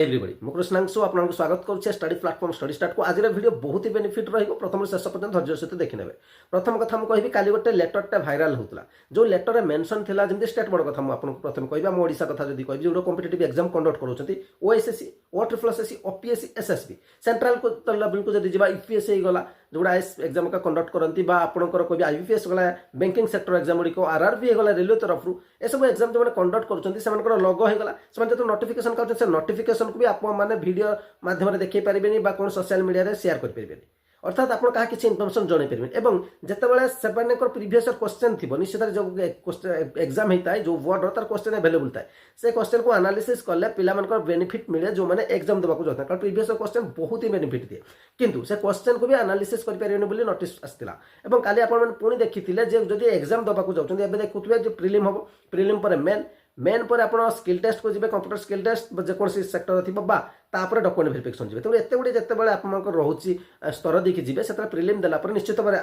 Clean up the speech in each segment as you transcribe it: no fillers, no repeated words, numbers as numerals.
Everybody मु कृष्णांशु आपको स्वागत करुच्छे स्टडी प्लाटफॉर्म स्टडी स्टार्ट को आज वीडियो बहुत ही बेनिफिट रही प्रथम शेष पर्यटन धैर्य सहित देखने प्रथम कथा मुझे कल गोटे लेटरटा भाइराल होता जो लेटर में मेंशन थिला जमी स्टेट बोर्ड कथा मुझे प्रथम कह ओडिशा कथा जब कह जो कॉम्पिटिटिव एग्जाम कंडक्ट करोचंती ओएसएससी ओट्रिपलएसएससी ओपीएससी एसएसबी सेंट्रल लेवल को जब यूपीएससी गला जोड़ा एग्जाम का कंडक्ट करती आपंकर कोई आईबीपीएस गला बैंकिंग सेक्टर एग्जाम गुड़िक आरआरबी गला रेलवे तरफ एसबू एग्जाम जो कंडक्ट कर लोगो होगा से नोटिफिकेशन कर नोटिफिकेशन को भी आप मैंने वीडियो माध्यम देखी पारे कौन सोशल मीडिया शेयर करें अर्थात आप कहा किसी इनफर्मेशन जन पारे जितेबाला से प्रीवियस क्वेश्चन थी निश्चित जो एग्जाम होता है जो वर्ड तार क्वेश्चन अवेलेबल थाए से क्वेश्चन को एनालिसिस कले पिला बेनिफिट मिले जो मैंने एग्जाम देवाक चाहते कारण प्रीवियस क्वेश्चन बहुत ही बेनिफिट दिए किंतु से क्वेश्चन को भी एनालिसिस करें नोटिस आसाला और काली आपड़ी देखी जब एग्जाम देवाक चाहते हैं देखुए जो प्रिलिम हम प्रिलिम पर मेन पर आप स्किल टेस्ट को जी कंप्यूटर स्किल टेस्ट जेकोसी सेक्टर थी तापर डॉक्यूमेंट वेरिफिकेशन जी तेणु एत गुड़े जिते आप रोचे स्तर देखिए जी से प्रिलिम देला निश्चित भाव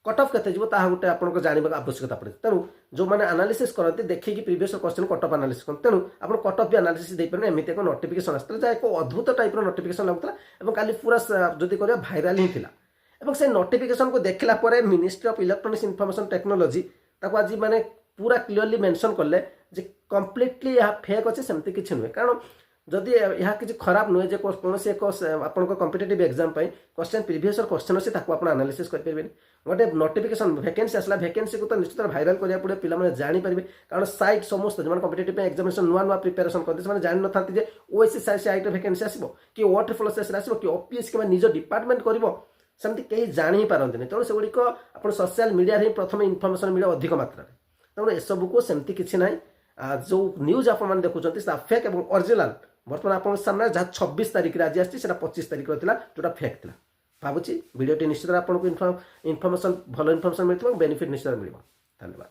कट अफ के गोटे आपको जानवा आवश्यकता पड़े तेणु जो मैंने एनालिसिस करते देखिए previous question cut off analysis करते तेणु आप कट अफ भी एनालिसिस दे पारे एमती एक नोटिफिकेशन आसता जहाँ एक अद्भुत टाइप नोटिफिकेशन लगुला और काली पूरा जदि कह भाइराल ही था से नोटिफिकेशन को देखला ministry of electronics information technology आज माने पूरा क्लीयरली मेंशन कले जे कम्प्लीटली यह फेक अच्छे सेमती किसी नुहे कारण जदि यह किसी खराब नुहे जे कौन एक आप competitive exam question previous question अच्छे आप एनालिसिस करेंगे गोटे नोटिफिकेशन वैकेंसी आसला वैकेंसी को तो निश्चित भाइराल करा पड़े पे जानीपारे कारण साइट समस्त जो कॉम्पिटिटिव एग्जामिनेशन नुआ नुआ प्रिपेरेसन करते हैं जान था ओएससी साइट वैकेंसी आसो कि ओट्रिपलएसएससी आसो कि ओपीएससी कि निज डिपार्टमेंट करमती कहीं जानी पारती तेणु से गुड़िक आप सोशल मीडिया ही प्रथम इनफर्मेशन मिले अधिक मात्रा तेणु एसबू को सेमती किसी ना जो न्यूज आप देखुं फेक और ओरिजिनल बर्तमान आप सामने जहाँ 26 तारीख आज आसी 25 तारीख जो फेक था भावुँ भिडियोटी निश्चित आपको इनफर्मेशन भल इनफर्मेशन मिलता बेनिफिट निश्चित मिल धन्यवाद।